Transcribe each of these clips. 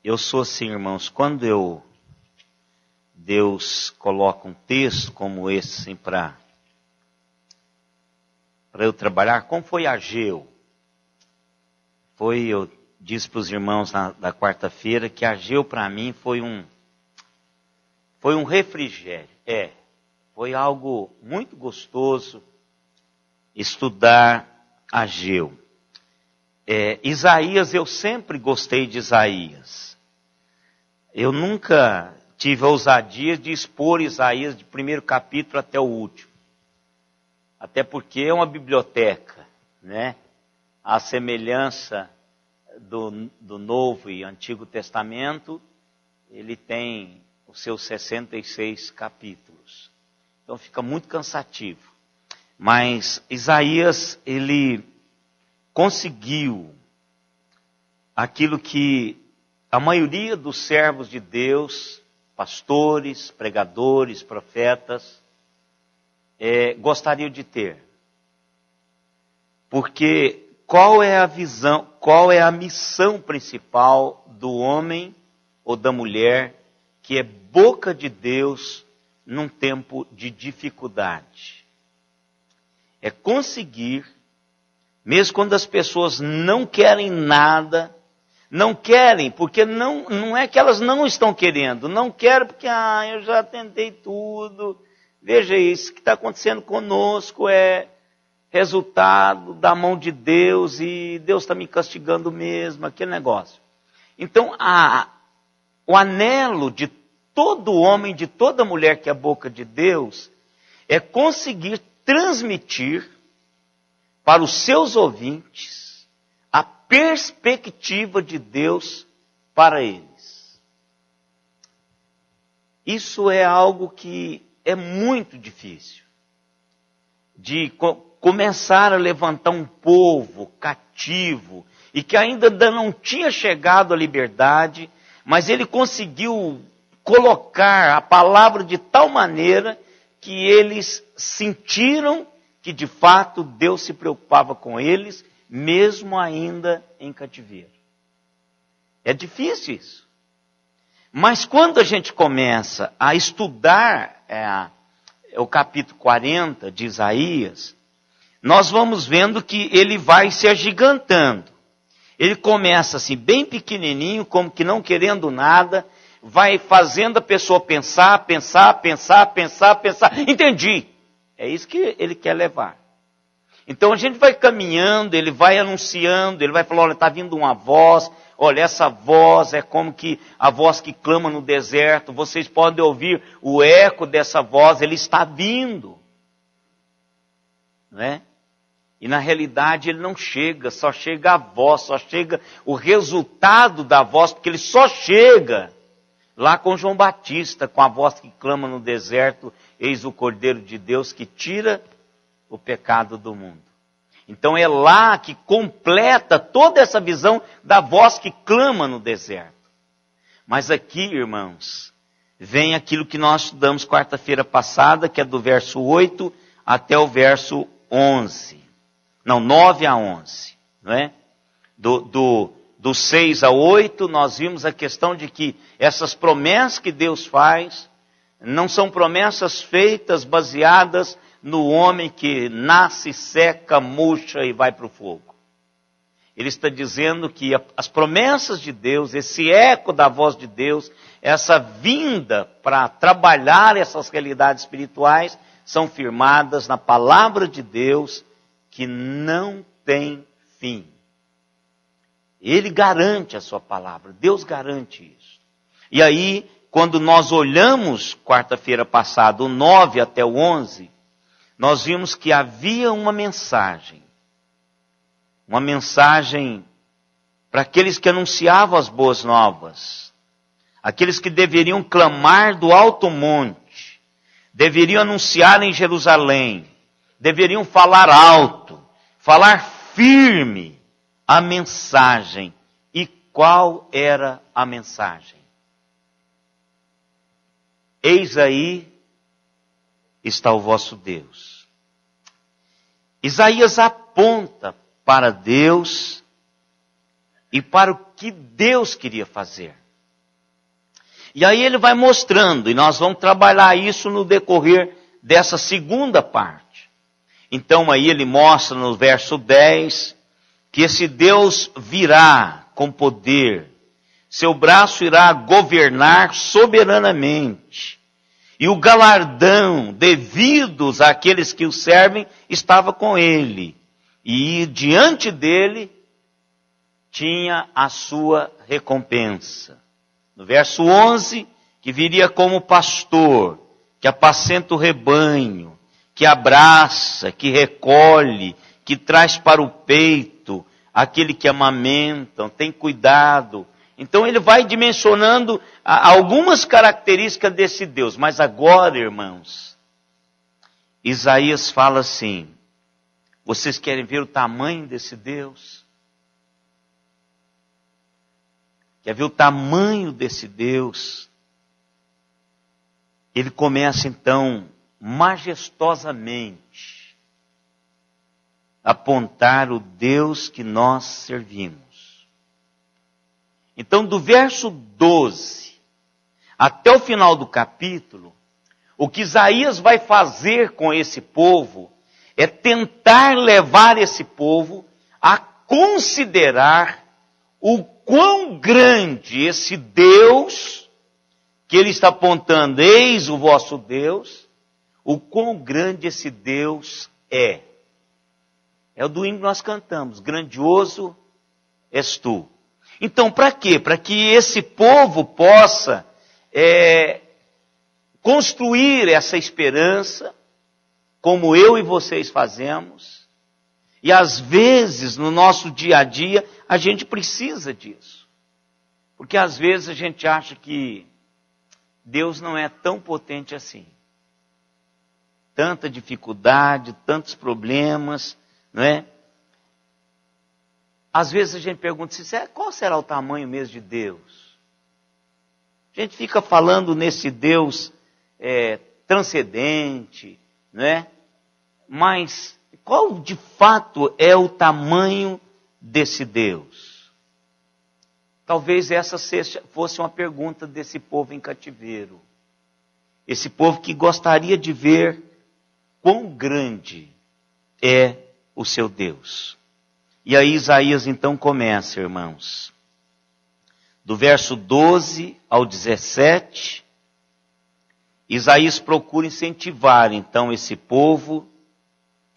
Eu sou assim, irmãos, quando Deus coloca um texto como esse assim, para eu trabalhar, como foi Ageu? Eu disse para os irmãos da quarta-feira que Ageu para mim foi um refrigério. Foi algo muito gostoso estudar Ageu. Isaías, eu sempre gostei de Isaías. Eu nunca tive a ousadia de expor Isaías de primeiro capítulo até o último. Até porque é uma biblioteca, né? A semelhança do Novo e Antigo Testamento, ele tem os seus 66 capítulos. Então fica muito cansativo. Mas Isaías, ele conseguiu aquilo que a maioria dos servos de Deus, pastores, pregadores, profetas, gostariam de ter. Porque qual é a visão, qual é a missão principal do homem ou da mulher que é boca de Deus num tempo de dificuldade? É conseguir, mesmo quando as pessoas não querem nada, não querem, porque não é que elas não estão querendo, não querem porque eu já tentei tudo. Veja isso, o que está acontecendo conosco é resultado da mão de Deus e Deus está me castigando mesmo, aquele negócio. Então, o anelo de todo homem, de toda mulher que é a boca de Deus, é conseguir transmitir para os seus ouvintes a perspectiva de Deus para eles. Isso é algo que é muito difícil. De começar a levantar um povo cativo e que ainda não tinha chegado à liberdade, mas ele conseguiu colocar a palavra de tal maneira que eles sentiram que de fato Deus se preocupava com eles, mesmo ainda em cativeiro. É difícil isso. Mas quando a gente começa a estudar o capítulo 40 de Isaías, nós vamos vendo que ele vai se agigantando. Ele começa assim, bem pequenininho, como que não querendo nada, vai fazendo a pessoa pensar. Entendi. É isso que ele quer levar. Então a gente vai caminhando, ele vai anunciando, ele vai falando, olha, está vindo uma voz, olha, essa voz é como que a voz que clama no deserto, vocês podem ouvir o eco dessa voz, ele está vindo. Né? E na realidade ele não chega, só chega a voz, só chega o resultado da voz, porque ele só chega lá com João Batista, com a voz que clama no deserto, eis o Cordeiro de Deus que tira o pecado do mundo. Então é lá que completa toda essa visão da voz que clama no deserto. Mas aqui, irmãos, vem aquilo que nós estudamos quarta-feira passada, que é do verso 8 até o verso 11. Não, 9 a 11. Não é? Do 6 a 8, nós vimos a questão de que essas promessas que Deus faz não são promessas feitas baseadas no homem que nasce, seca, murcha e vai para o fogo. Ele está dizendo que as promessas de Deus, esse eco da voz de Deus, essa vinda para trabalhar essas realidades espirituais, são firmadas na palavra de Deus, que não tem fim. Ele garante a sua palavra, Deus garante isso. E aí, quando nós olhamos, quarta-feira passada, o 9 até o 11, nós vimos que havia uma mensagem para aqueles que anunciavam as boas novas, aqueles que deveriam clamar do alto monte, deveriam anunciar em Jerusalém, deveriam falar alto, falar firme a mensagem. E qual era a mensagem? Eis aí está o vosso Deus. Isaías aponta para Deus e para o que Deus queria fazer. E aí ele vai mostrando, e nós vamos trabalhar isso no decorrer dessa segunda parte. Então aí ele mostra no verso 10, que esse Deus virá com poder, seu braço irá governar soberanamente, e o galardão devidos àqueles que o servem estava com ele, e diante dele tinha a sua recompensa. No verso 11, que viria como pastor, que apacenta o rebanho, que abraça, que recolhe, que traz para o peito, aquele que amamenta, tem cuidado. Então ele vai dimensionando algumas características desse Deus. Mas agora, irmãos, Isaías fala assim, vocês querem ver o tamanho desse Deus? Quer ver o tamanho desse Deus? Ele começa então, majestosamente, a apontar o Deus que nós servimos. Então, do verso 12 até o final do capítulo, o que Isaías vai fazer com esse povo é tentar levar esse povo a considerar o quão grande esse Deus, que ele está apontando, eis o vosso Deus, o quão grande esse Deus é. É o domingo que nós cantamos, grandioso és tu. Então, para quê? Para que esse povo possa construir essa esperança, como eu e vocês fazemos. E às vezes, no nosso dia a dia, a gente precisa disso. Porque às vezes a gente acha que Deus não é tão potente assim. Tanta dificuldade, tantos problemas, não é? Às vezes a gente pergunta, qual será o tamanho mesmo de Deus? A gente fica falando nesse Deus transcendente, né? Mas qual de fato é o tamanho desse Deus? Talvez essa fosse uma pergunta desse povo em cativeiro. Esse povo que gostaria de ver quão grande é o seu Deus. E aí Isaías então começa, irmãos. Do verso 12 ao 17, Isaías procura incentivar então esse povo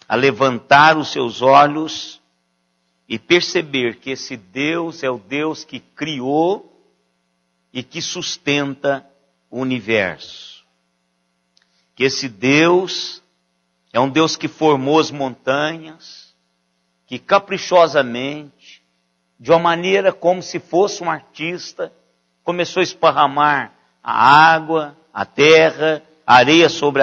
a levantar os seus olhos e perceber que esse Deus é o Deus que criou e que sustenta o universo. Que esse Deus é um Deus que formou as montanhas, que caprichosamente, de uma maneira como se fosse um artista, começou a esparramar a água, a terra, a areia sobre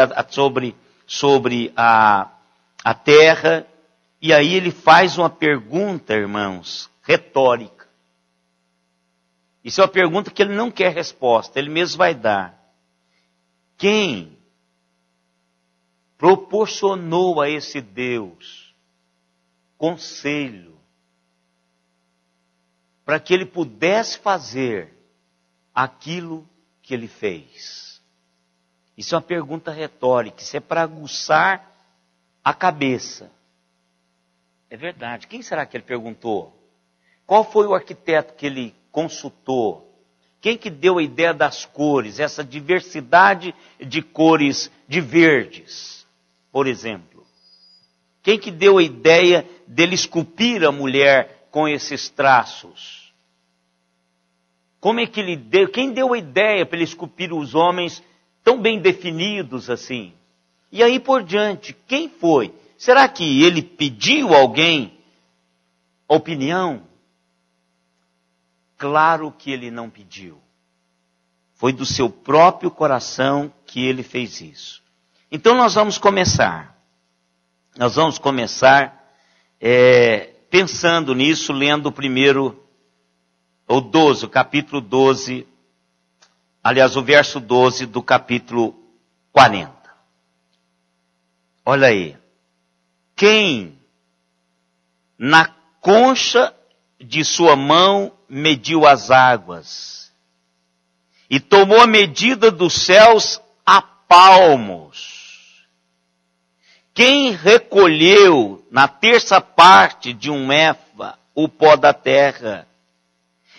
a terra. E aí ele faz uma pergunta, irmãos, retórica. Isso é uma pergunta que ele não quer resposta, ele mesmo vai dar. Quem proporcionou a esse Deus conselho para que ele pudesse fazer aquilo que ele fez? Isso é uma pergunta retórica, isso é para aguçar a cabeça. É verdade, quem será que ele perguntou? Qual foi o arquiteto que ele consultou? Quem que deu a ideia das cores, essa diversidade de cores de verdes, por exemplo? Quem que deu a ideia dele esculpir a mulher com esses traços? Como é que ele deu? Quem deu a ideia para ele esculpir os homens tão bem definidos assim? E aí por diante, quem foi? Será que ele pediu a alguém opinião? Claro que ele não pediu. Foi do seu próprio coração que ele fez isso. Então nós vamos começar. Nós vamos começar pensando nisso, lendo o primeiro, o capítulo 12, aliás, o verso 12 do capítulo 40. Olha aí. Quem na concha de sua mão mediu as águas e tomou a medida dos céus a palmos. Quem recolheu na terça parte de um éfa o pó da terra,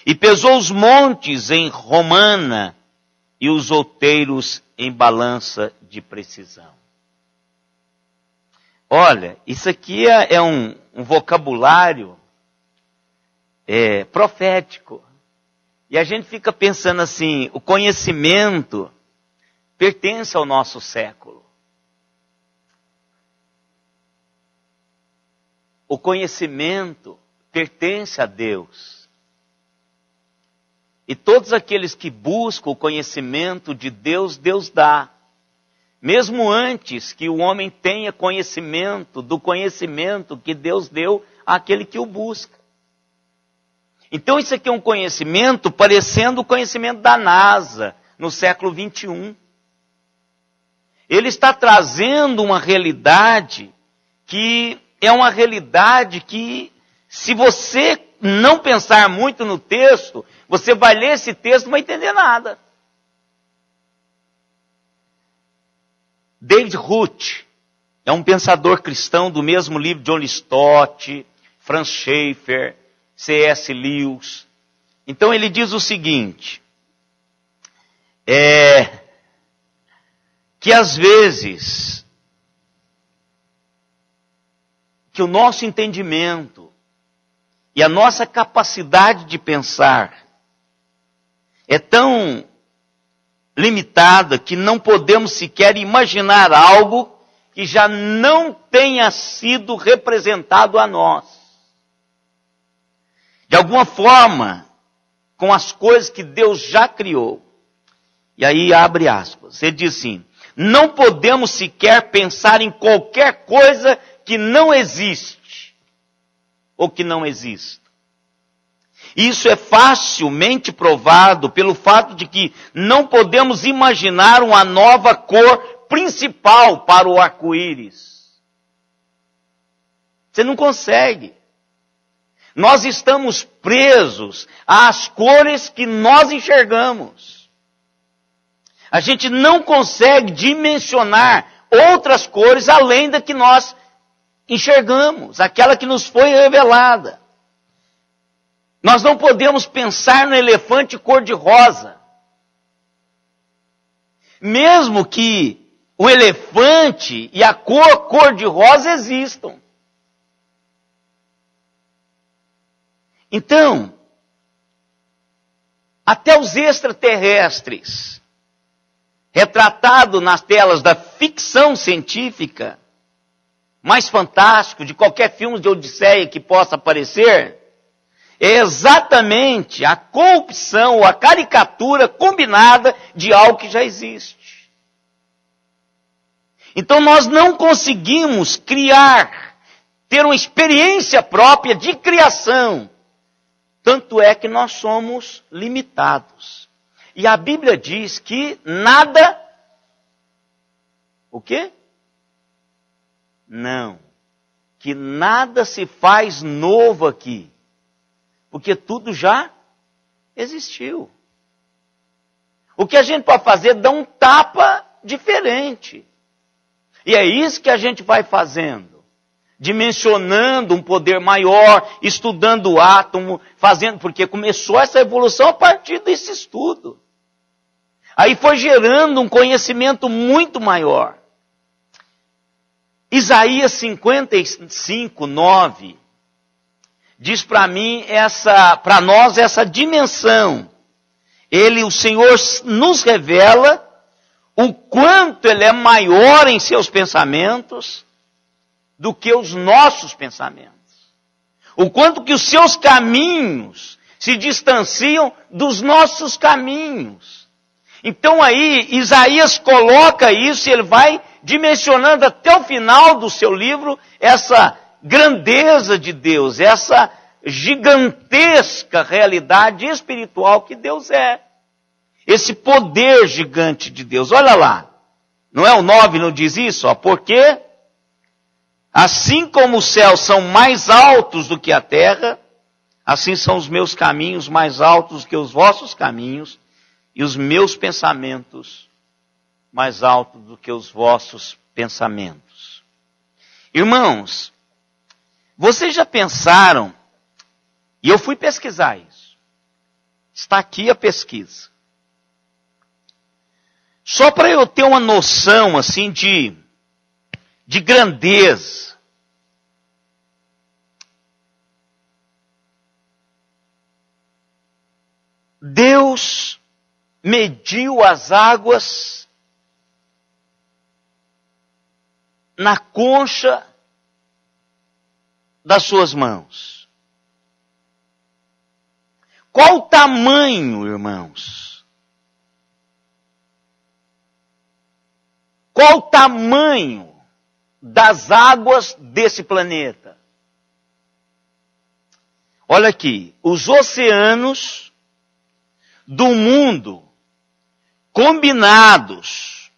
e pesou os montes em romana, e os outeiros em balança de precisão. Olha, isso aqui é um vocabulário profético. E a gente fica pensando assim, o conhecimento pertence ao nosso século. O conhecimento pertence a Deus. E todos aqueles que buscam o conhecimento de Deus, Deus dá. Mesmo antes que o homem tenha conhecimento do conhecimento que Deus deu àquele que o busca. Então isso aqui é um conhecimento parecendo o conhecimento da NASA no século 21. Ele está trazendo uma realidade que é uma realidade que, se você não pensar muito no texto, você vai ler esse texto e não vai entender nada. David Ruth é um pensador cristão do mesmo livro de John Stott, Franz Schaeffer, C.S. Lewis. Então ele diz o seguinte, que às vezes, que o nosso entendimento e a nossa capacidade de pensar é tão limitada que não podemos sequer imaginar algo que já não tenha sido representado a nós. De alguma forma, com as coisas que Deus já criou. E aí abre aspas, ele diz assim, não podemos sequer pensar em qualquer coisa que não existe, ou que não exista. Isso é facilmente provado pelo fato de que não podemos imaginar uma nova cor principal para o arco-íris. Você não consegue. Nós estamos presos às cores que nós enxergamos. A gente não consegue dimensionar outras cores além da que nós enxergamos, aquela que nos foi revelada. Nós não podemos pensar no elefante cor-de-rosa. Mesmo que o elefante e a cor-de-rosa existam. Então, até os extraterrestres, retratados nas telas da ficção científica, mais fantástico de qualquer filme de Odisseia que possa aparecer, é exatamente a corrupção ou a caricatura combinada de algo que já existe. Então nós não conseguimos ter uma experiência própria de criação. Tanto é que nós somos limitados. E a Bíblia diz que nada... O quê? Não. Que nada se faz novo aqui. Porque tudo já existiu. O que a gente pode fazer é dar um tapa diferente. E é isso que a gente vai fazendo. Dimensionando um poder maior, estudando o átomo, porque começou essa evolução a partir desse estudo. Aí foi gerando um conhecimento muito maior. Isaías 55, 9, diz para nós essa dimensão. O Senhor nos revela o quanto Ele é maior em seus pensamentos do que os nossos pensamentos. O quanto que os seus caminhos se distanciam dos nossos caminhos. Então aí, Isaías coloca isso e ele vai dimensionando até o final do seu livro essa grandeza de Deus, essa gigantesca realidade espiritual que Deus é. Esse poder gigante de Deus. Olha lá, não é o 9, não diz isso? Porque assim como os céus são mais altos do que a terra, assim são os meus caminhos mais altos que os vossos caminhos, e os meus pensamentos mais altos do que os vossos pensamentos. Irmãos, vocês já pensaram, e eu fui pesquisar isso, está aqui a pesquisa, só para eu ter uma noção assim de grandeza. Deus mediu as águas na concha das suas mãos. Qual o tamanho, irmãos? Qual o tamanho das águas desse planeta? Olha aqui, os oceanos do mundo combinados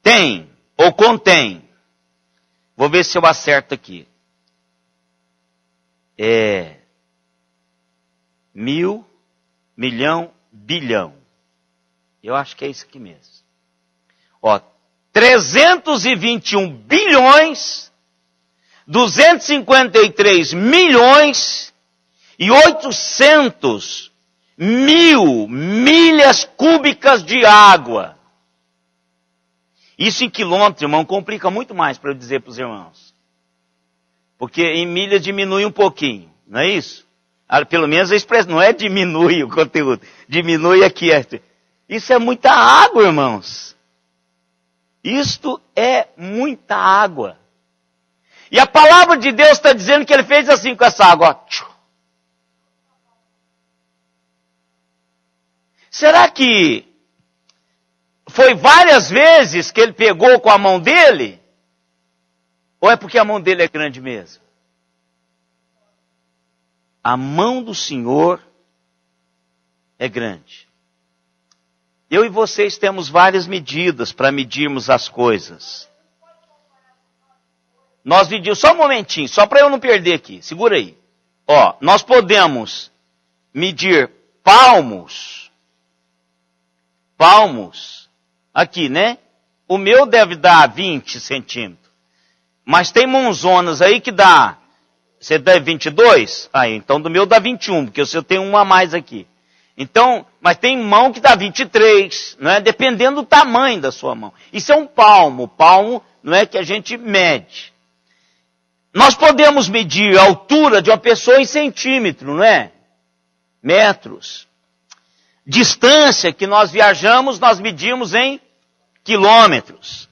têm ou contém, vou ver se eu acerto aqui, 1.000, milhão, bilhão. Eu acho que é isso aqui mesmo. 321 bilhões, 253 milhões e 800 mil milhas cúbicas de água. Isso em quilômetro, irmão, complica muito mais para eu dizer para os irmãos. Porque em milha diminui um pouquinho, não é isso? Pelo menos a expressão não é diminui o conteúdo, diminui aqui. Isso é muita água, irmãos. Isto é muita água. E a palavra de Deus está dizendo que ele fez assim com essa água. Será que foi várias vezes que ele pegou com a mão dele? Ou é porque a mão dele é grande mesmo? A mão do Senhor é grande. Eu e vocês temos várias medidas para medirmos as coisas. Nós medimos, só um momentinho, só para eu não perder aqui, segura aí. Nós podemos medir palmos, aqui, né? O meu deve dar 20 centímetros. Mas tem mãozonas aí que dá, você dá 22? Então do meu dá 21, porque o seu tem um a mais aqui. Então, mas tem mão que dá 23, não é? Dependendo do tamanho da sua mão. Isso é um palmo. Palmo não é que a gente mede. Nós podemos medir a altura de uma pessoa em centímetro, não é? Metros. Distância que nós viajamos, nós medimos em quilômetros.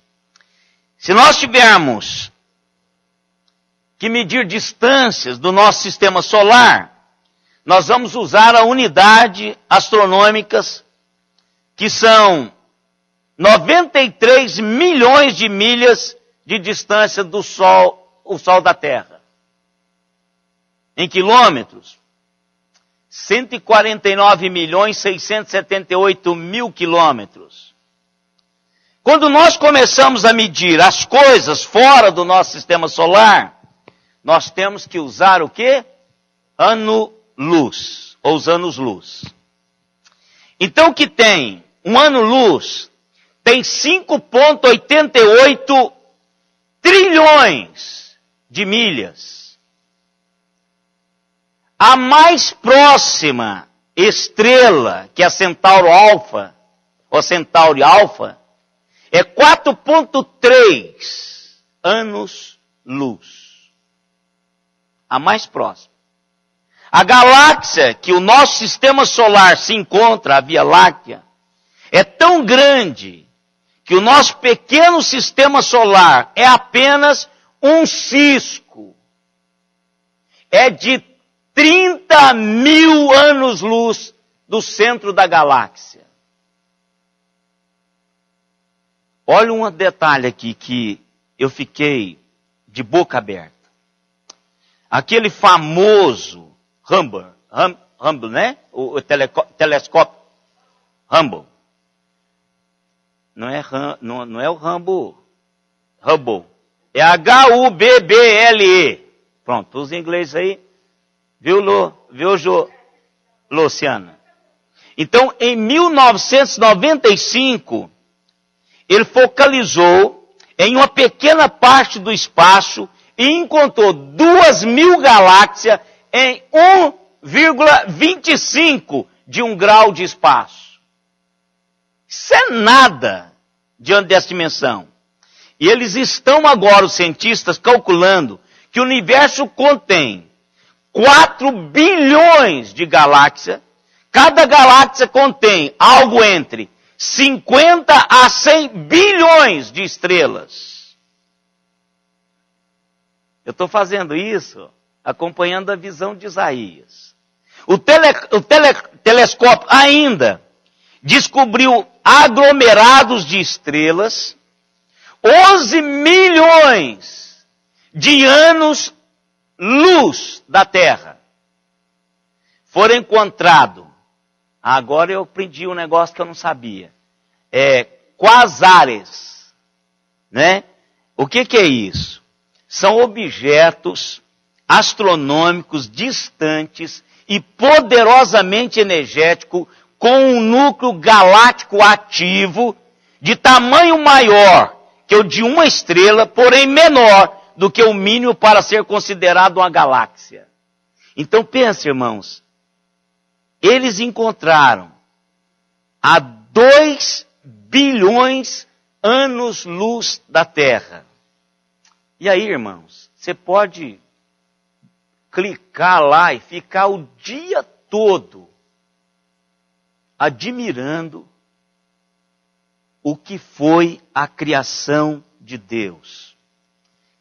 Se nós tivermos que medir distâncias do nosso sistema solar, nós vamos usar a unidade astronômicas, que são 93 milhões de milhas de distância do Sol, o Sol da Terra. Em quilômetros, 149 milhões 678 mil quilômetros. Quando nós começamos a medir as coisas fora do nosso sistema solar, nós temos que usar o quê? Ano-luz, ou os anos-luz. Então, o que tem? Um ano-luz tem 5,88 trilhões de milhas. A mais próxima estrela, que é a Centauro Alfa, ou Centauri Alfa, é 4,3 anos-luz. A mais próxima. A galáxia que o nosso sistema solar se encontra, a Via Láctea, é tão grande que o nosso pequeno sistema solar é apenas um cisco. É de 30 mil anos-luz do centro da galáxia. Olha um detalhe aqui que eu fiquei de boca aberta. Aquele famoso Hubble, né? O telescópio Hubble. Não é o Hubble. É Hubble. Pronto, os ingleses aí. Viu, Luciana? Então, em 1995, ele focalizou em uma pequena parte do espaço e encontrou 2.000 galáxias em 1,25 de um grau de espaço. Isso é nada diante dessa dimensão. E eles estão agora, os cientistas, calculando que o universo contém 4 bilhões de galáxias. Cada galáxia contém algo entre 50 a 100 bilhões de estrelas. Eu estou fazendo isso acompanhando a visão de Isaías. O telescópio ainda descobriu aglomerados de estrelas, 11 milhões de anos-luz da Terra. Foram encontrados. Agora eu aprendi um negócio que eu não sabia. Quasares. Né? O que é isso? São objetos astronômicos distantes e poderosamente energéticos com um núcleo galáctico ativo de tamanho maior que o de uma estrela, porém menor do que o mínimo para ser considerado uma galáxia. Então pense, irmãos, eles encontraram a 2 bilhões anos-luz da Terra. E aí, irmãos, você pode clicar lá e ficar o dia todo admirando o que foi a criação de Deus.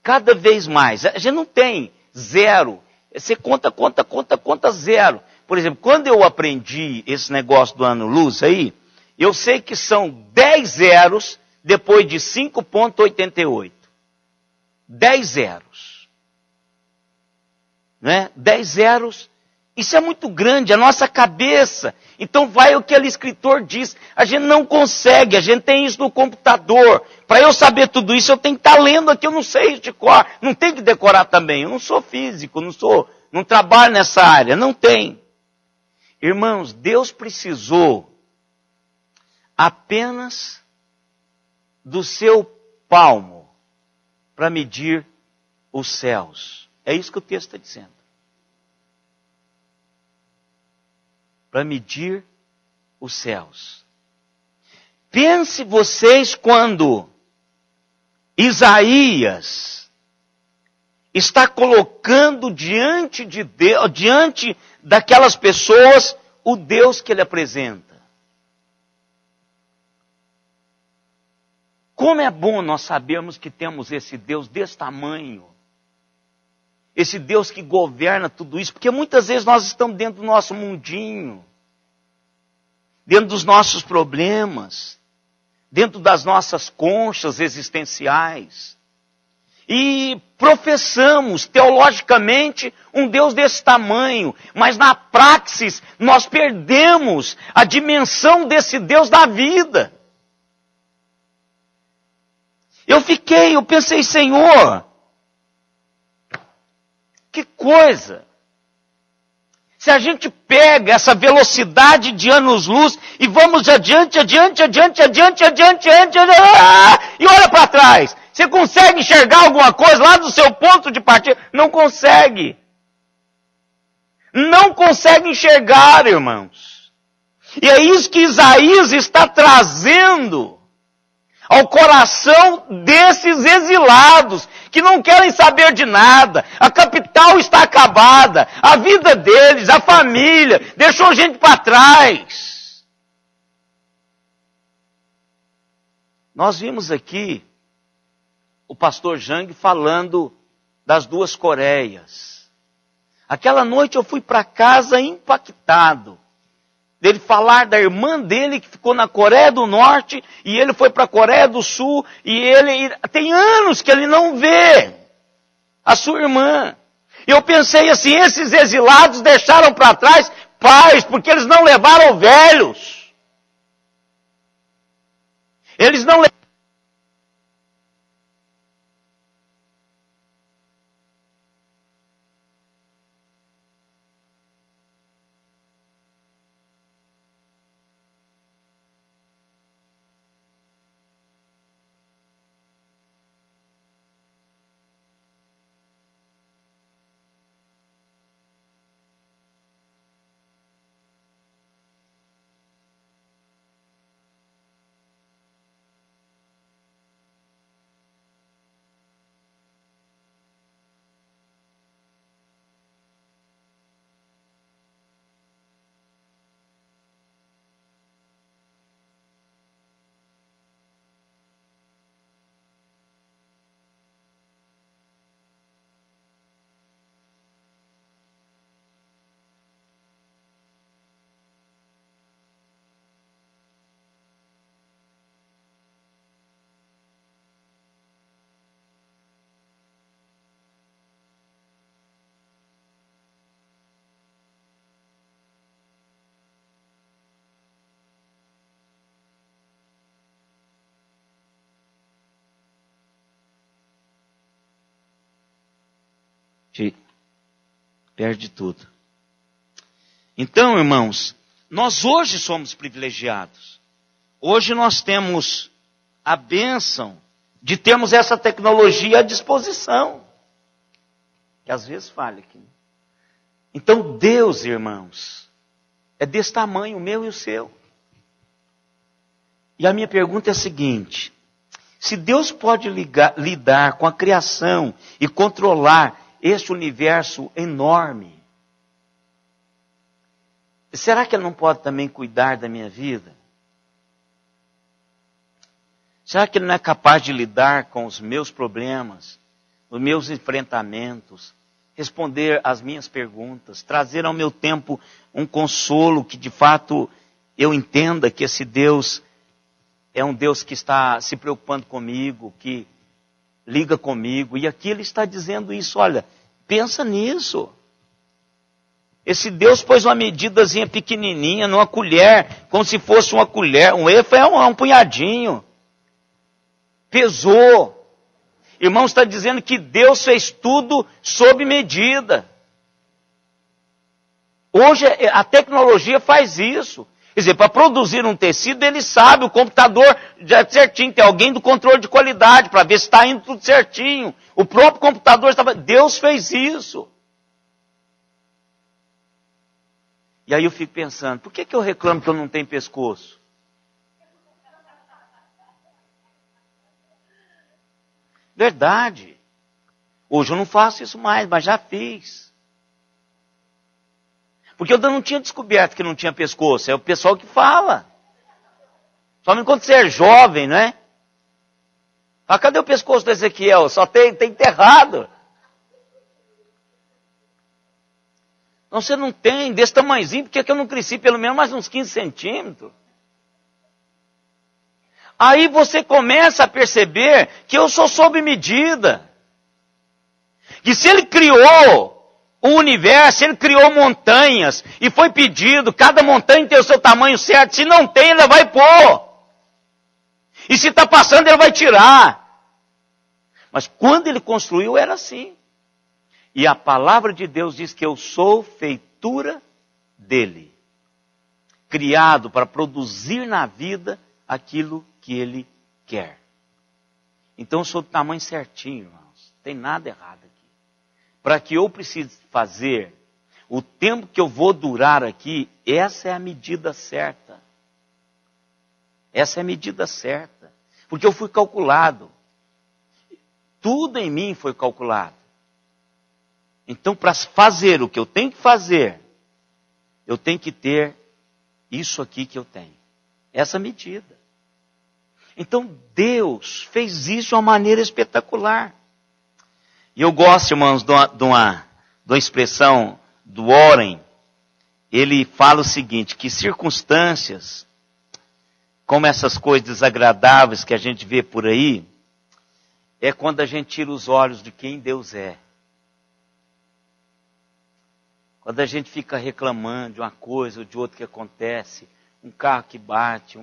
Cada vez mais. A gente não tem zero. Você conta zero. Por exemplo, quando eu aprendi esse negócio do ano-luz aí, eu sei que são 10 zeros depois de 5,88. 10 zeros. Né? 10 zeros. Isso é muito grande, a nossa cabeça. Então vai o que aquele escritor diz. A gente não consegue, a gente tem isso no computador. Para eu saber tudo isso, eu tenho que estar lendo aqui, eu não sei isso de cor. Não tem que decorar também. Eu não sou físico, não trabalho nessa área, não tem. Irmãos, Deus precisou apenas do seu palmo para medir os céus. É isso que o texto está dizendo. Para medir os céus. Pense vocês quando Isaías está colocando diante de Deus, diante daquelas pessoas, o Deus que ele apresenta. Como é bom nós sabermos que temos esse Deus desse tamanho. Esse Deus que governa tudo isso, porque muitas vezes nós estamos dentro do nosso mundinho, dentro dos nossos problemas, dentro das nossas conchas existenciais, e professamos teologicamente um Deus desse tamanho, mas na praxis nós perdemos a dimensão desse Deus da vida. Eu pensei, Senhor, que coisa! Se a gente pega essa velocidade de anos-luz e vamos adiante, e olha para trás, você consegue enxergar alguma coisa lá do seu ponto de partida? Não consegue. Não consegue enxergar, irmãos. E é isso que Isaías está trazendo ao coração desses exilados, que não querem saber de nada. A capital está acabada, a vida deles, a família, deixou gente para trás. Nós vimos aqui o pastor Jang falando das 2 Coreias. Aquela noite eu fui para casa impactado. Dele falar da irmã dele que ficou na Coreia do Norte e ele foi para a Coreia do Sul e ele tem anos que ele não vê a sua irmã. E eu pensei assim, esses exilados deixaram para trás pais porque eles não levaram velhos. Eles não levaram. perde tudo. Então, irmãos, nós hoje somos privilegiados. Hoje nós temos a bênção de termos essa tecnologia à disposição. Que às vezes falha aqui. Então Deus, irmãos, é desse tamanho, o meu e o seu. E a minha pergunta é a seguinte: se Deus pode lidar com a criação e controlar este universo enorme, será que Ele não pode também cuidar da minha vida? Será que Ele não é capaz de lidar com os meus problemas, os meus enfrentamentos, responder às minhas perguntas, trazer ao meu tempo um consolo que de fato eu entenda que esse Deus é um Deus que está se preocupando comigo, que liga comigo. E aqui Ele está dizendo isso, olha, pensa nisso. Esse Deus pôs uma medidazinha pequenininha numa colher, como se fosse uma colher. Um efa é um punhadinho. Pesou. Irmão, está dizendo que Deus fez tudo sob medida. Hoje a tecnologia faz isso. Quer dizer, para produzir um tecido, ele sabe, o computador já é certinho, tem alguém do controle de qualidade para ver se está indo tudo certinho. O próprio computador estava... Deus fez isso. E aí eu fico pensando, por que eu reclamo que eu não tenho pescoço? Verdade. Hoje eu não faço isso mais, mas já fiz. Porque eu ainda não tinha descoberto que não tinha pescoço. É o pessoal que fala. Só quando você é jovem, não é? Ah, cadê o pescoço do Ezequiel? Só tem enterrado. Não, você não tem desse tamanhozinho, porque é que eu não cresci pelo menos mais uns 15 centímetros? Aí você começa a perceber que eu sou sob medida. Que se Ele criou o universo, Ele criou montanhas, e foi pedido, cada montanha tem o seu tamanho certo, se não tem, Ele vai pôr. E se está passando, Ele vai tirar. Mas quando Ele construiu, era assim. E a palavra de Deus diz que eu sou feitura dEle. Criado para produzir na vida aquilo que Ele quer. Então eu sou do tamanho certinho, irmãos. Não tem nada errado aqui. Para que eu precise fazer o tempo que eu vou durar aqui, essa é a medida certa. Essa é a medida certa. Porque eu fui calculado. Tudo em mim foi calculado. Então, para fazer o que eu tenho que fazer, eu tenho que ter isso aqui que eu tenho. Essa medida. Então, Deus fez isso de uma maneira espetacular. E eu gosto, irmãos, de uma expressão do Warren. Ele fala o seguinte, que circunstâncias, como essas coisas desagradáveis que a gente vê por aí, é quando a gente tira os olhos de quem Deus é. Quando a gente fica reclamando de uma coisa ou de outra que acontece, um carro que bate,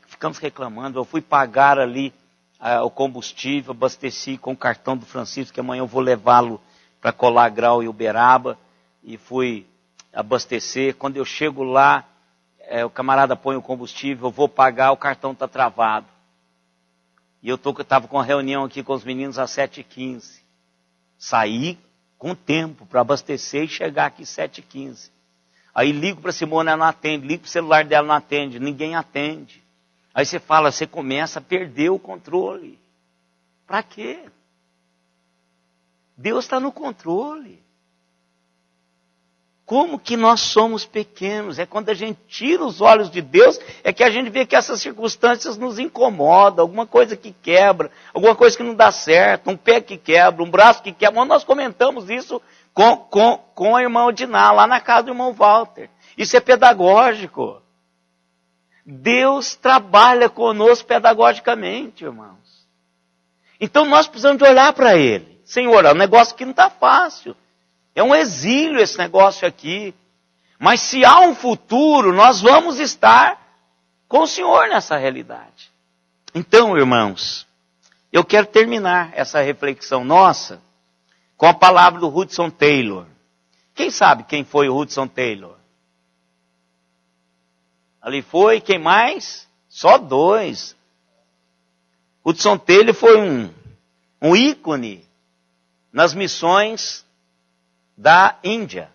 ficamos reclamando. Eu fui pagar ali o combustível, abasteci com o cartão do Francisco, que amanhã eu vou levá-lo para Colar Grau e Uberaba, e fui abastecer. Quando eu chego lá, o camarada põe o combustível, eu vou pagar, o cartão está travado. E eu estava com uma reunião aqui com os meninos às 7h15. Saí com tempo para abastecer e chegar aqui às 7h15. Aí ligo para a Simone, ela não atende. Ligo para o celular dela, não atende. Ninguém atende. Aí você fala, você começa a perder o controle. Para quê? Deus está no controle. Como que nós somos pequenos? É quando a gente tira os olhos de Deus, é que a gente vê que essas circunstâncias nos incomodam, alguma coisa que quebra, alguma coisa que não dá certo, um pé que quebra, um braço que quebra. Nós comentamos isso com a irmã Odiná, lá na casa do irmão Walter. Isso é pedagógico. Deus trabalha conosco pedagogicamente, irmãos. Então nós precisamos de olhar para Ele. Senhor, é um negócio que não está fácil. É um exílio esse negócio aqui. Mas se há um futuro, nós vamos estar com o Senhor nessa realidade. Então, irmãos, eu quero terminar essa reflexão nossa com a palavra do Hudson Taylor. Quem sabe quem foi o Hudson Taylor? Ali foi, quem mais? Só 2. Hudson Taylor foi um ícone nas missões da Índia.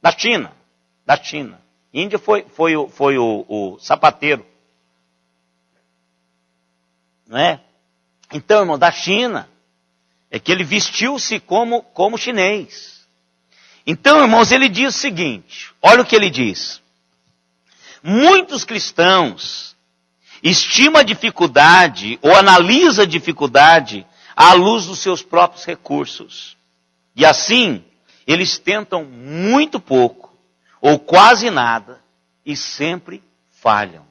Da China. Índia foi o sapateiro. Não é? Então, irmão, da China, é que ele vestiu-se como chinês. Então, irmãos, ele diz o seguinte, olha o que ele diz. Muitos cristãos estimam a dificuldade ou analisam a dificuldade à luz dos seus próprios recursos. E assim, eles tentam muito pouco ou quase nada e sempre falham.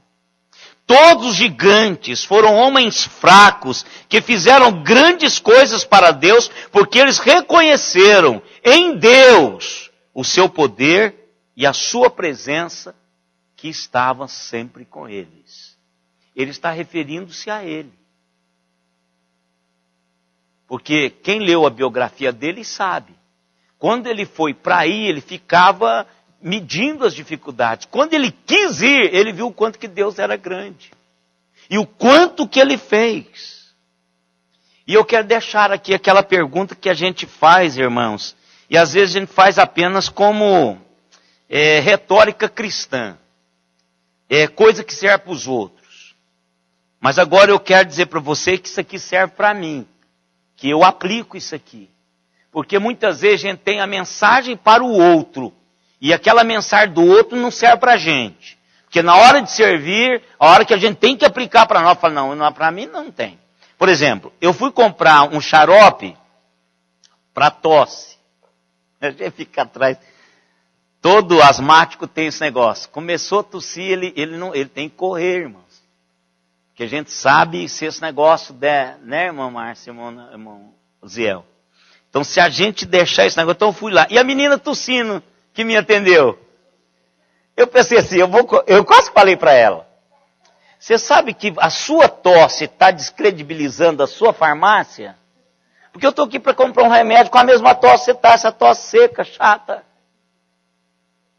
Todos os gigantes foram homens fracos que fizeram grandes coisas para Deus porque eles reconheceram em Deus o seu poder e a sua presença que estava sempre com eles. Ele está referindo-se a ele. Porque quem leu a biografia dele sabe. Quando ele foi para aí, ele ficava medindo as dificuldades. Quando ele quis ir, ele viu o quanto que Deus era grande. E o quanto que ele fez. E eu quero deixar aqui aquela pergunta que a gente faz, irmãos. E às vezes a gente faz apenas como retórica cristã. É coisa que serve para os outros. Mas agora eu quero dizer para você que isso aqui serve para mim. Que eu aplico isso aqui. Porque muitas vezes a gente tem a mensagem para o outro. E aquela mensagem do outro não serve para a gente. Porque na hora de servir, a hora que a gente tem que aplicar para nós, fala, não, para mim não tem. Por exemplo, eu fui comprar um xarope para tosse. A gente fica atrás. Todo asmático tem esse negócio. Começou a tossir, ele tem que correr, irmãos. Porque a gente sabe se esse negócio der, né, irmã Márcia, irmão Ziel? Então, se a gente deixar esse negócio, então eu fui lá. E a menina tossindo, que me atendeu. Eu pensei assim, eu quase falei para ela. Você sabe que a sua tosse está descredibilizando a sua farmácia? Porque eu estou aqui para comprar um remédio com a mesma tosse que você está, essa tosse seca, chata.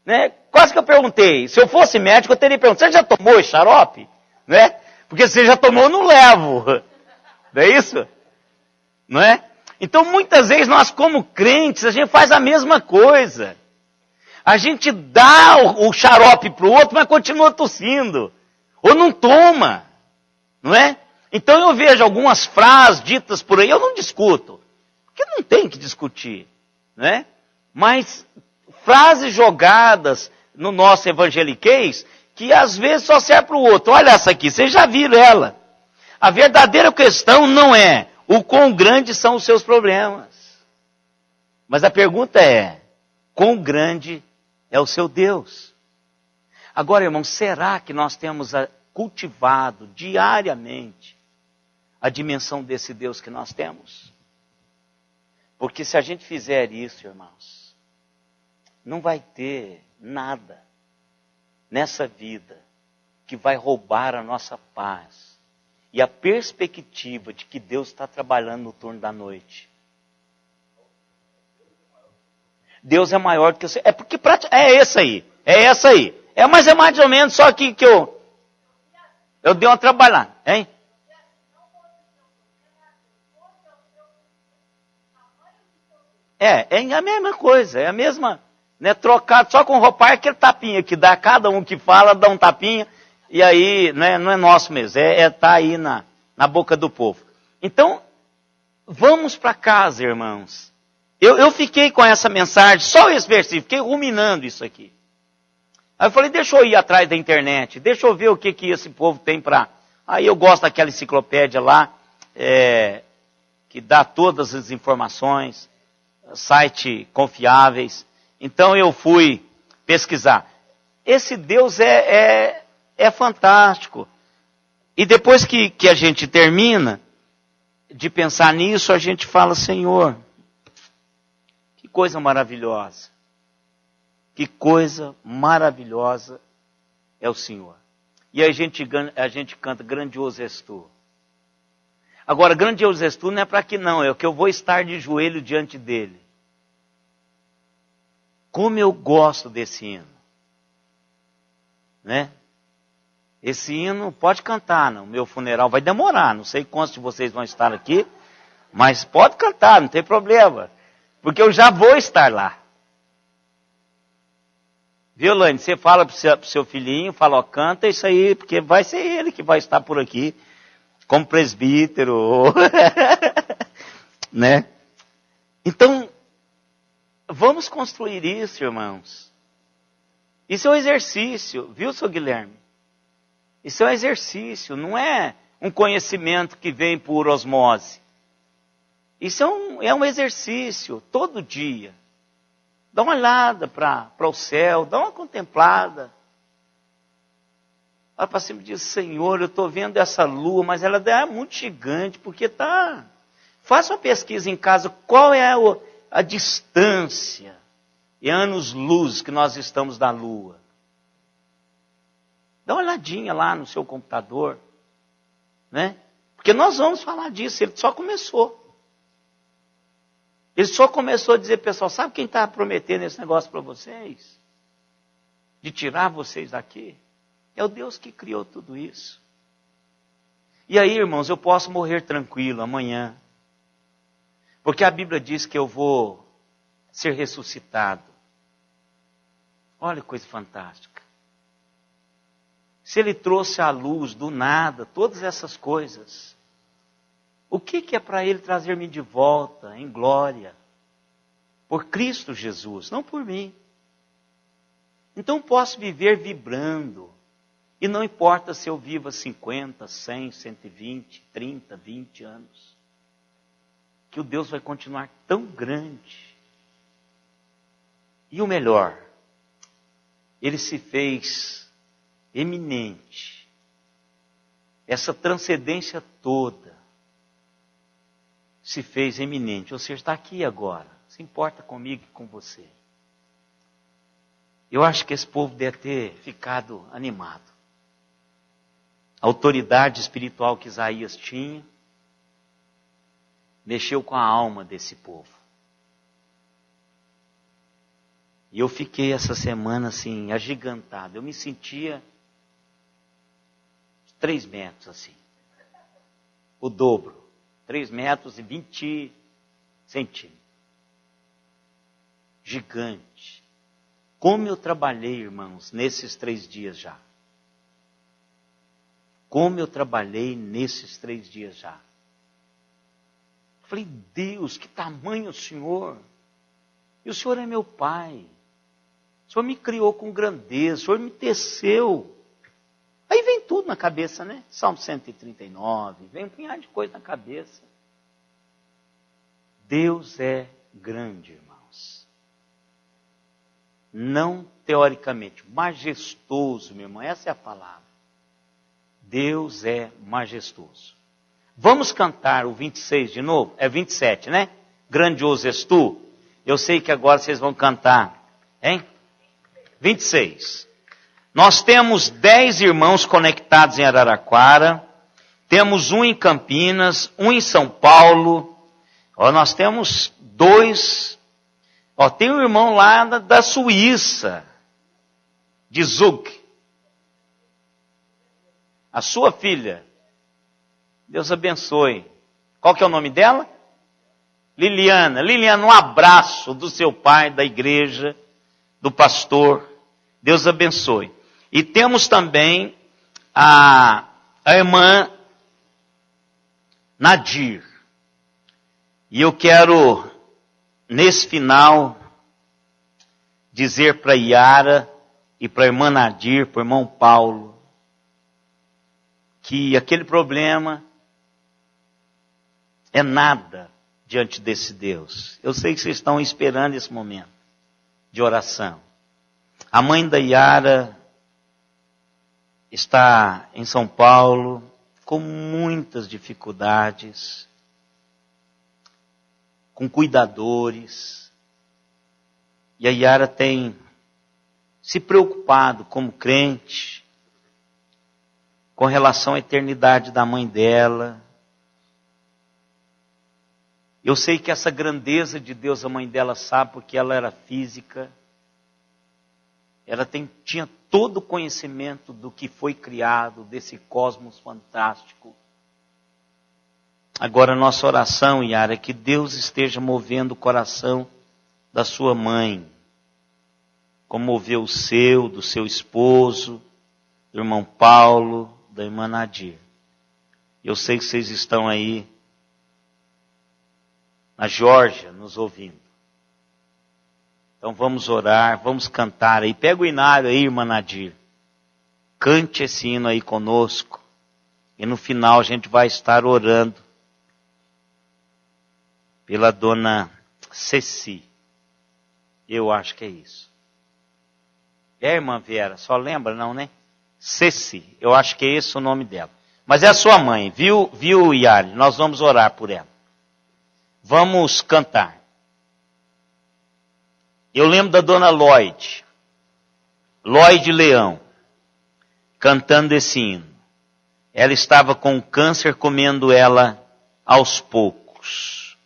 Né? Quase que eu perguntei. Se eu fosse médico, eu teria perguntado, você já tomou esse xarope? Né? Porque se você já tomou, eu não levo. Não é isso? Não é? Então, muitas vezes, nós como crentes, a gente faz a mesma coisa. A gente dá o xarope para o outro, mas continua tossindo. Ou não toma. Não é? Então, eu vejo algumas frases ditas por aí, eu não discuto. Porque não tem que discutir. Não é? Mas frases jogadas no nosso evangeliquez, que às vezes só serve para o outro. Olha essa aqui, vocês já viram ela. A verdadeira questão não é o quão grandes são os seus problemas. Mas a pergunta é, quão grande é o seu Deus? Agora, irmãos, será que nós temos cultivado diariamente a dimensão desse Deus que nós temos? Porque se a gente fizer isso, irmãos, não vai ter nada nessa vida que vai roubar a nossa paz e a perspectiva de que Deus está trabalhando no turno da noite. Deus é maior do que você. É porque é essa aí. Mas é mais ou menos só que eu dei uma trabalhada, hein? É a mesma coisa, é a mesma, né? Trocado só com roupar, aquele tapinha que dá, cada um que fala dá um tapinha, e aí, né, não é nosso mesmo, tá aí na boca do povo. Então, vamos para casa, irmãos. Eu fiquei com essa mensagem, só esse versículo, fiquei ruminando isso aqui. Aí eu falei, deixa eu ir atrás da internet, deixa eu ver o que esse povo tem para... Aí eu gosto daquela enciclopédia lá, que dá todas as informações, site confiáveis. Então eu fui pesquisar. Esse Deus é fantástico. E depois que a gente termina de pensar nisso, a gente fala, Senhor, que coisa maravilhosa. Que coisa maravilhosa é o Senhor. E aí a gente canta, grandioso és tu. Agora, grandioso és tu não é para que não, é que eu vou estar de joelho diante dele. Como eu gosto desse hino. Né? Esse hino pode cantar no meu funeral, vai demorar, não sei quantos de vocês vão estar aqui, mas pode cantar, não tem problema, porque eu já vou estar lá. Viu, Lane? Você fala para o seu filhinho, fala, ó, canta isso aí, porque vai ser ele que vai estar por aqui, como presbítero, né? Então, vamos construir isso, irmãos. Isso é um exercício, viu, seu Guilherme? Isso é um exercício, não é um conhecimento que vem por osmose. Isso é um exercício, todo dia. Dá uma olhada para o céu, dá uma contemplada. Olha para cima e diz, Senhor, eu estou vendo essa lua, mas ela é muito gigante, porque está... Faça uma pesquisa em casa, qual é a distância em anos-luz que nós estamos da lua. Dá uma olhadinha lá no seu computador, né? Porque nós vamos falar disso, ele só começou. Ele só começou a dizer, pessoal, sabe quem está prometendo esse negócio para vocês? De tirar vocês daqui? É o Deus que criou tudo isso. E aí, irmãos, eu posso morrer tranquilo amanhã. Porque a Bíblia diz que eu vou ser ressuscitado. Olha que coisa fantástica. Se ele trouxe à luz do nada todas essas coisas, o que é para ele trazer-me de volta em glória? Por Cristo Jesus, não por mim. Então posso viver vibrando. E não importa se eu viva 50, 100, 120, 30, 20 anos. Que o Deus vai continuar tão grande. E o melhor, ele se fez eminente. Essa transcendência toda se fez eminente. Ou seja, está aqui agora. Se importa comigo e com você. Eu acho que esse povo deve ter ficado animado. A autoridade espiritual que Isaías tinha mexeu com a alma desse povo. E eu fiquei essa semana assim, agigantado. Eu me sentia 3 metros assim. O dobro. 3 metros e 20 centímetros. Gigante. Como eu trabalhei, irmãos, nesses 3 dias já. Como eu trabalhei nesses 3 dias já. Falei, Deus, que tamanho o Senhor. E o Senhor é meu Pai. O Senhor me criou com grandeza. O Senhor me teceu. Aí vem tudo na cabeça, né? Salmo 139. Vem um punhado de coisa na cabeça. Deus é grande, irmãos. Não teoricamente. Majestoso, meu irmão. Essa é a palavra. Deus é majestoso. Vamos cantar o 26 de novo? É 27, né? Grandioso és tu. Eu sei que agora vocês vão cantar. Hein? 26. Nós temos 10 irmãos conectados em Araraquara. Temos um em Campinas, um em São Paulo. Ó, nós temos 2. Ó, tem um irmão lá da Suíça, de Zug. A sua filha. Deus abençoe. Qual que é o nome dela? Liliana. Liliana, um abraço do seu pai, da igreja, do pastor. Deus abençoe. E temos também a irmã Nadir. E eu quero, nesse final, dizer para Yara e para a irmã Nadir, para o irmão Paulo, que aquele problema é nada diante desse Deus. Eu sei que vocês estão esperando esse momento de oração. A mãe da Yara está em São Paulo com muitas dificuldades, com cuidadores. E a Yara tem se preocupado como crente, com relação à eternidade da mãe dela. Eu sei que essa grandeza de Deus, a mãe dela sabe, porque ela era física. Ela tinha todo o conhecimento do que foi criado, desse cosmos fantástico. Agora, nossa oração, Yara, é que Deus esteja movendo o coração da sua mãe, como moveu o seu, do seu esposo, do irmão Paulo, da irmã Nadir. Eu sei que vocês estão aí na Geórgia nos ouvindo. Então vamos orar, vamos cantar aí. Pega o hinário aí, irmã Nadir. Cante esse hino aí conosco. E no final a gente vai estar orando pela dona Ceci. Eu acho que é isso. É, irmã Vera? Só lembra, não, né? Ceci. Eu acho que é esse o nome dela. Mas é a sua mãe, viu, Yari? Nós vamos orar por ela. Vamos cantar. Eu lembro da dona Lloyd Leão, cantando esse hino. Ela estava com câncer comendo ela aos poucos.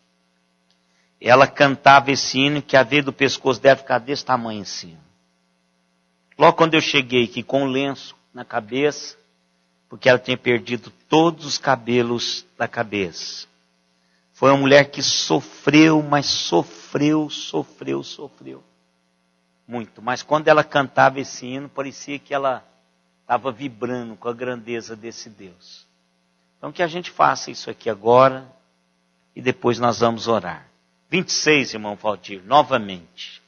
Ela cantava esse hino que a veia do pescoço deve ficar desse tamanho assim. Logo quando eu cheguei aqui com um lenço na cabeça, porque ela tinha perdido todos os cabelos da cabeça. Foi uma mulher que sofreu, mas sofreu muito. Mas quando ela cantava esse hino, parecia que ela estava vibrando com a grandeza desse Deus. Então que a gente faça isso aqui agora e depois nós vamos orar. 26, irmão Valdir, novamente.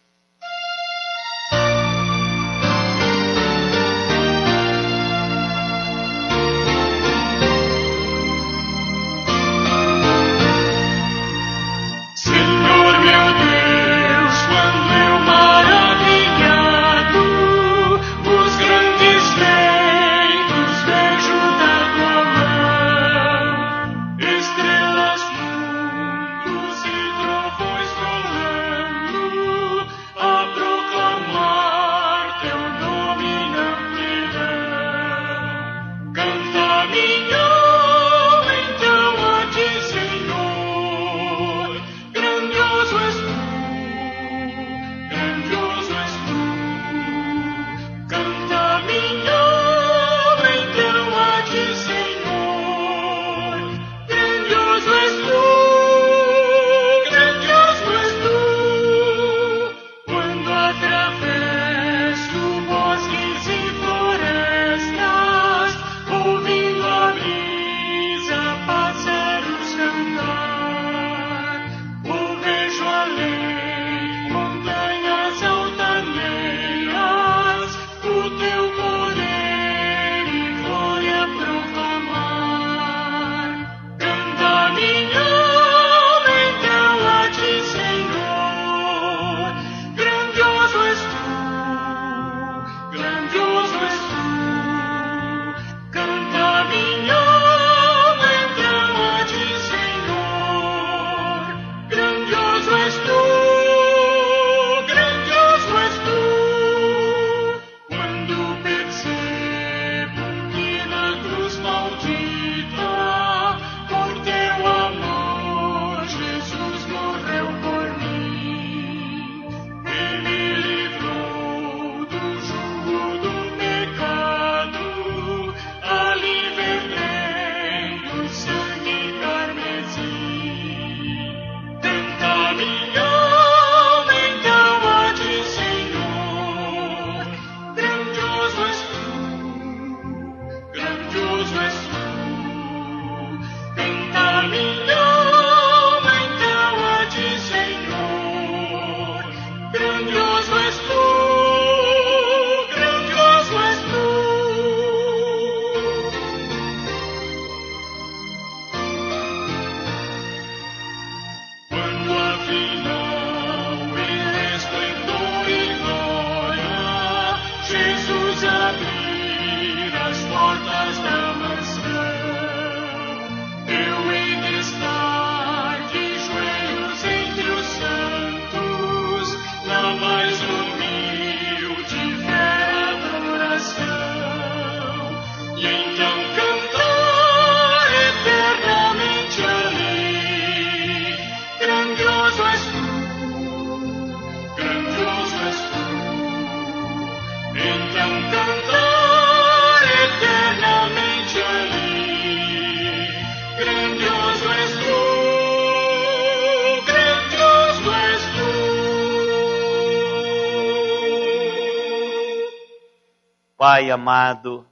Pai amado,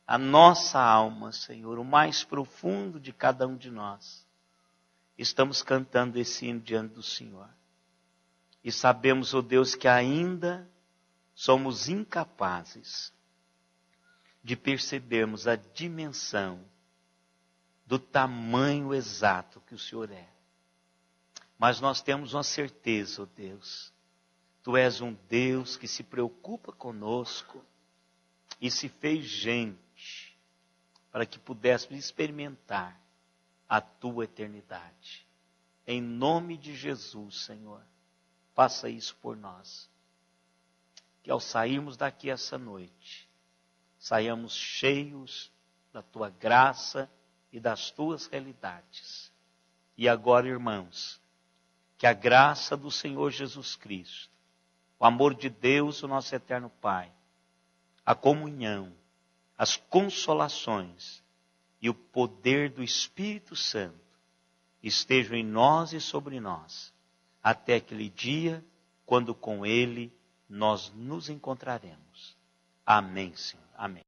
a nossa alma, Senhor, o mais profundo de cada um de nós, estamos cantando esse hino diante do Senhor. E sabemos, ó Deus, que ainda somos incapazes de percebermos a dimensão do tamanho exato que o Senhor é. Mas nós temos uma certeza, ó Deus, Tu és um Deus que se preocupa conosco e se fez gente para que pudéssemos experimentar a Tua eternidade. Em nome de Jesus, Senhor, faça isso por nós. Que ao sairmos daqui essa noite, saiamos cheios da Tua graça e das Tuas realidades. E agora, irmãos, que a graça do Senhor Jesus Cristo, o amor de Deus, o nosso eterno Pai, a comunhão, as consolações e o poder do Espírito Santo estejam em nós e sobre nós, até aquele dia, quando com Ele nós nos encontraremos. Amém, Senhor. Amém.